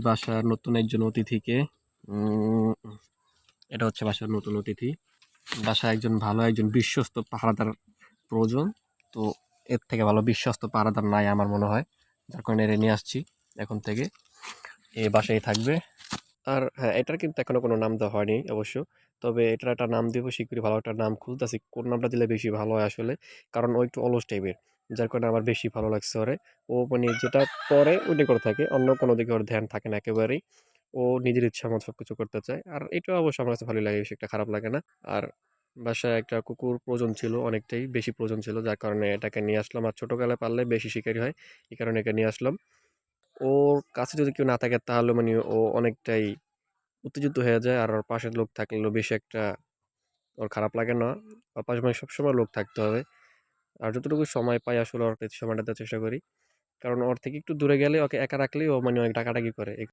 বাসার নতুন একজন অতিথিকে এটা হচ্ছে বাসার নতুন অতিথি। বাসায় একজন ভালো একজন বিশ্বস্ত পাহারাদার প্রয়োজন। তো এর থেকে ভালো বিশ্বস্ত পাহারাদার নাই আমার মনে হয়, যার কারণে এর নিয়ে আসছি। এখন থেকে এ বাসায় থাকবে। আর হ্যাঁ, এটার কিন্তু এখনো কোনো নাম দেওয়া হয়নি অবশ্য। তবে এটার একটা নাম দিব শিগগিরই, ভালো একটা নাম খুঁজতেছি কোন নামটা দিলে বেশি ভালো হয় আসলে। কারণ ও একটু অলস টাইপের, যার কারণে আমার বেশি ভালো লাগছে ওরে। ও মানে যেটা করে ওইটাই করে থাকে, অন্য কোনো দিকে ওর ধ্যান থাকে না একেবারেই। ও নিজের ইচ্ছা মতো সবকিছু করতে চায়, আর এটা অবশ্য আমার কাছে ভালোই লাগে, বেশি একটা খারাপ লাগে না। আর বাসায় একটা কুকুর প্রয়োজন ছিল, অনেকটাই বেশি প্রয়োজন ছিল, যার কারণে এটাকে নিয়ে আসলাম। আর ছোটকালে পাললে বেশি শিকারী হয়, এই কারণে একে নিয়ে আসলাম। ওর কাছে যদি কেউ না থাকে তাহলে মানে ও অনেকটাই উত্তেজিত হয়ে যায়, আর ওর পাশের লোক থাকলেও বেশি একটা ওর খারাপ লাগে না। ওর পাশে মানে সবসময় লোক থাকতে হবে। আর যতটুকু সময় পাই আসলে ওর কাছে সময়টা দেওয়ার চেষ্টা করি। কারণ ওর থেকে একটু দূরে গেলে ওকে একা রাখলেই ও মানে অনেক ডাকাডাকি করে।